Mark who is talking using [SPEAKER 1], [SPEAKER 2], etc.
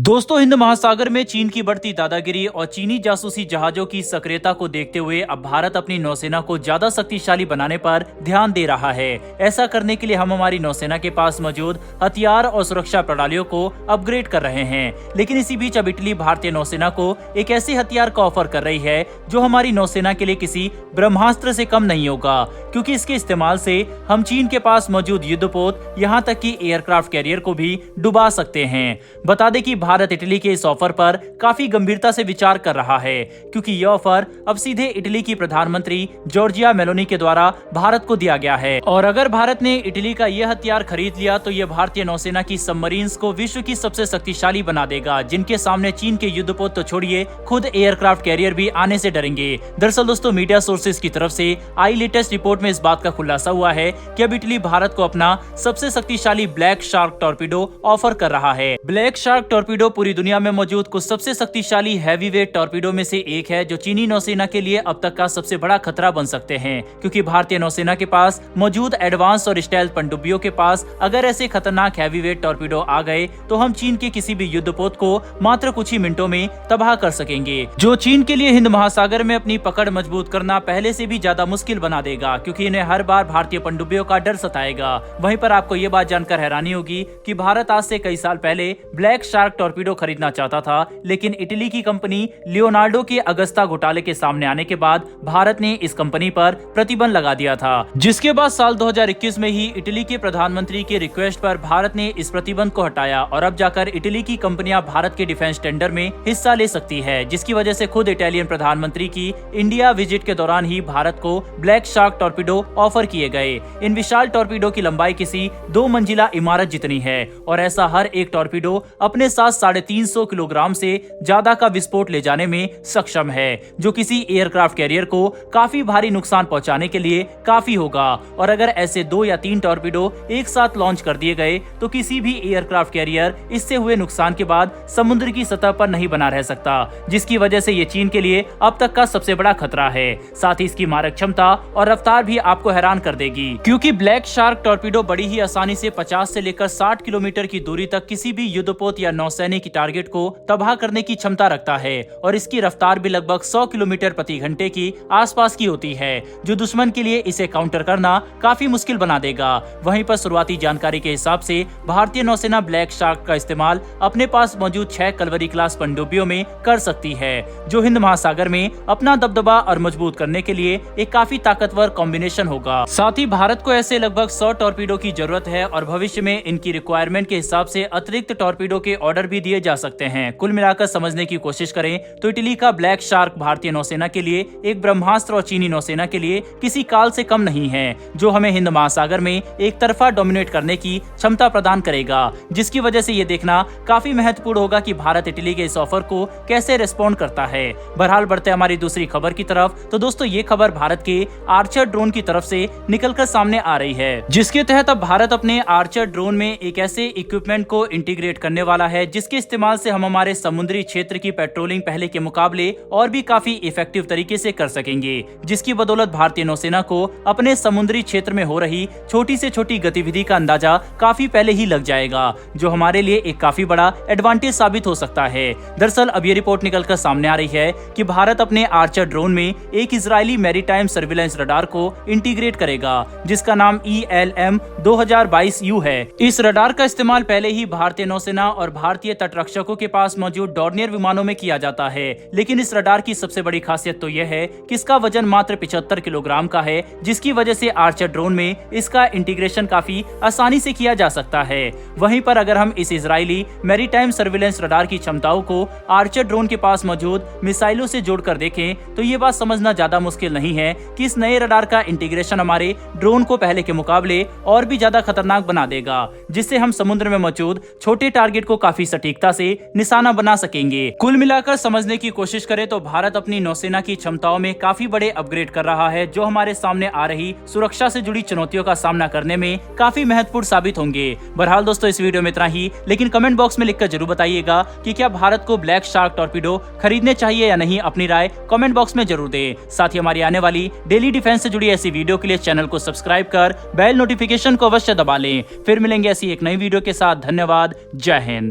[SPEAKER 1] दोस्तों, हिंद महासागर में चीन की बढ़ती दादागिरी और चीनी जासूसी जहाजों की सक्रियता को देखते हुए अब भारत अपनी नौसेना को ज्यादा शक्तिशाली बनाने पर ध्यान दे रहा है। ऐसा करने के लिए हम हमारी नौसेना के पास मौजूद हथियार और सुरक्षा प्रणालियों को अपग्रेड कर रहे हैं। लेकिन इसी बीच अब इटली भारतीय नौसेना को एक ऐसे हथियार का ऑफर कर रही है जो हमारी नौसेना के लिए किसी ब्रह्मास्त्र से कम नहीं होगा, क्योंकि इसके इस्तेमाल से हम चीन के पास मौजूद युद्धपोत यहाँ तक कि एयरक्राफ्ट कैरियर को भी डुबा सकते हैं। बता दें कि भारत इटली के इस ऑफर पर काफी गंभीरता से विचार कर रहा है, क्योंकि यह ऑफर अब सीधे इटली की प्रधानमंत्री जॉर्जिया मेलोनी के द्वारा भारत को दिया गया है। और अगर भारत ने इटली का यह हथियार खरीद लिया तो यह भारतीय नौसेना की सबमरीन्स को विश्व की सबसे शक्तिशाली बना देगा, जिनके सामने चीन के युद्धपोत तो छोड़िए, खुद एयरक्राफ्ट कैरियर भी आने से डरेंगे। दरअसल दोस्तों, मीडिया सोर्सेज की तरफ से आई लेटेस्ट रिपोर्ट में इस बात का खुलासा हुआ है कि अब इटली भारत को अपना सबसे शक्तिशाली ब्लैक शार्क टॉर्पीडो ऑफर कर रहा है। ब्लैक शार्क टॉर्पीडो पूरी दुनिया में मौजूद कुछ सबसे शक्तिशाली हैवीवेट टॉर्पीडो में से एक है, जो चीनी नौसेना के लिए अब तक का सबसे बड़ा खतरा बन सकते हैं, क्योंकि भारतीय नौसेना के पास मौजूद एडवांस और स्टाइल पनडुब्बियों के पास अगर ऐसे खतरनाक हैवीवेट टॉर्पीडो आ गए तो हम चीन के किसी भी युद्धपोत को मात्र कुछ ही मिनटों में तबाह कर सकेंगे, जो चीन के लिए हिंद महासागर में अपनी पकड़ मजबूत करना पहले से भी ज्यादा मुश्किल बना देगा, क्योंकि इन्हें हर बार भारतीय पनडुब्बियों का डर सताएगा। वहीं पर आपको ये बात जानकर हैरानी होगी कि भारत आज से कई साल पहले ब्लैक शार्क टॉर्पीडो खरीदना चाहता था, लेकिन इटली की कंपनी लियोनार्डो के अगस्ता घोटाले के सामने आने के बाद भारत ने इस कंपनी पर प्रतिबंध लगा दिया था, जिसके बाद साल 2021 में ही इटली के प्रधानमंत्री के रिक्वेस्ट पर भारत ने इस प्रतिबंध को हटाया और अब जाकर इटली की कंपनियां भारत के डिफेंस टेंडर में हिस्सा ले सकती है, जिसकी वजह से खुद इटालियन प्रधानमंत्री की इंडिया विजिट के दौरान ही भारत को ब्लैक शार्क टॉर्पीडो ऑफर किए गए। इन विशाल टॉर्पीडो की लंबाई किसी 2 मंजिला इमारत जितनी है और ऐसा हर एक टॉर्पीडो अपने साथ 350 किलोग्राम से ज्यादा का विस्फोट ले जाने में सक्षम है, जो किसी एयरक्राफ्ट कैरियर को काफी भारी नुकसान पहुंचाने के लिए काफी होगा। और अगर ऐसे 2 या 3 टॉर्पीडो एक साथ लॉन्च कर दिए गए तो किसी भी एयरक्राफ्ट कैरियर इससे हुए नुकसान के बाद समुद्र की सतह पर नहीं बना रह सकता, जिसकी वजह से ये चीन के लिए अब तक का सबसे बड़ा खतरा है। साथ ही इसकी मारक क्षमता और रफ्तार भी आपको हैरान कर देगी, क्योंकि ब्लैक शार्क टॉर्पीडो बड़ी ही आसानी से 50 से लेकर 60 किलोमीटर की दूरी तक किसी भी युद्धपोत या नौसैनिक की टारगेट को तबाह करने की क्षमता रखता है और इसकी रफ्तार भी लगभग 100 किलोमीटर प्रति घंटे की आसपास की होती है, जो दुश्मन के लिए इसे काउंटर करना काफी मुश्किल बना देगा। वहीं पर शुरुआती जानकारी के हिसाब से भारतीय नौसेना ब्लैक शार्क का इस्तेमाल अपने पास मौजूद 6 कलवरी क्लास पनडुब्बियों में कर सकती है, जो हिंद महासागर में अपना दबदबा और मजबूत करने के लिए एक काफी ताकतवर कॉम्बिनेशन होगा। साथ ही भारत को ऐसे लगभग 100 टॉर्पीडो की जरूरत है और भविष्य में इनकी रिक्वायरमेंट के हिसाब से अतिरिक्त टॉर्पीडो के ऑर्डर भी दिए जा सकते हैं। कुल मिलाकर समझने की कोशिश करें तो इटली का ब्लैक शार्क भारतीय नौसेना के लिए एक ब्रह्मास्त्र और चीनी नौसेना के लिए किसी काल से कम नहीं है, जो हमें हिंद महासागर में एक तरफा डोमिनेट करने की क्षमता प्रदान करेगा, जिसकी वजह से ये देखना काफी महत्वपूर्ण होगा कि भारत इटली के इस ऑफर को कैसे रिस्पॉन्ड करता है। बहरहाल बढ़ते हमारी दूसरी खबर की तरफ, तो दोस्तों ये खबर भारत के आर्चर ड्रोन की तरफ से निकलकर सामने आ रही है, जिसके तहत अब भारत अपने आर्चर ड्रोन में एक ऐसे इक्विपमेंट को इंटीग्रेट करने वाला है जिसके इस्तेमाल से हम हमारे समुद्री क्षेत्र की पेट्रोलिंग पहले के मुकाबले और भी काफी इफेक्टिव तरीके से कर सकेंगे, जिसकी बदौलत भारतीय नौसेना को अपने समुद्री क्षेत्र में हो रही छोटी से छोटी गतिविधि का अंदाजा काफी पहले ही लग जाएगा, जो हमारे लिए एक काफी बड़ा एडवांटेज साबित हो सकता है। दरअसल अब ये रिपोर्ट निकलकर सामने आ रही है कि भारत अपने आर्चर ड्रोन में एक इजरायली मैरीटाइम सर्विलेंस रडार को इंटीग्रेट करेगा, जिसका नाम ELM 2022U है। इस रडार का इस्तेमाल पहले ही भारतीय नौसेना और भारतीय तटरक्षकों के पास मौजूद डॉर्नियर विमानों में किया जाता है, लेकिन इस रडार की सबसे बड़ी खासियत तो यह है कि इसका वजन मात्र 75 किलोग्राम का है, जिसकी वजह से आर्चर ड्रोन में इसका इंटीग्रेशन काफी आसानी से किया जा सकता है। वहीं पर अगर हम इस इजरायली मैरीटाइम सर्विलेंस रडार की क्षमताओं को आर्चर ड्रोन के पास मौजूद मिसाइलों से जोड़कर देखें तो ये बात समझना ज्यादा मुश्किल नहीं है कि इस नए रडार का इंटीग्रेशन हमारे ड्रोन को पहले के मुकाबले और भी ज्यादा खतरनाक बना देगा, जिससे हम समुद्र में मौजूद छोटे टारगेट को काफी सटीकता से निशाना बना सकेंगे। कुल मिलाकर समझने की कोशिश करें तो भारत अपनी नौसेना की क्षमताओं में काफी बड़े अपग्रेड कर रहा है, जो हमारे सामने आ रही सुरक्षा से जुड़ी चुनौतियों का सामना करने में काफी महत्वपूर्ण साबित होंगे। बहरहाल दोस्तों, इस वीडियो में इतना ही, लेकिन कमेंट बॉक्स में लिखकर जरूर बताइएगा कि क्या भारत को ब्लैक शार्क टॉर्पीडो खरीदने चाहिए या नहीं। अपनी राय कमेंट बॉक्स में जरूर दें। साथ ही हमारी आने वाली डेली डिफेंस से जुड़ी ऐसी वीडियो के लिए चैनल को सब्सक्राइब कर बेल नोटिफिकेशन को अवश्य दबा लें। फिर मिलेंगे ऐसी एक नई वीडियो के साथ। धन्यवाद। जय हिंद।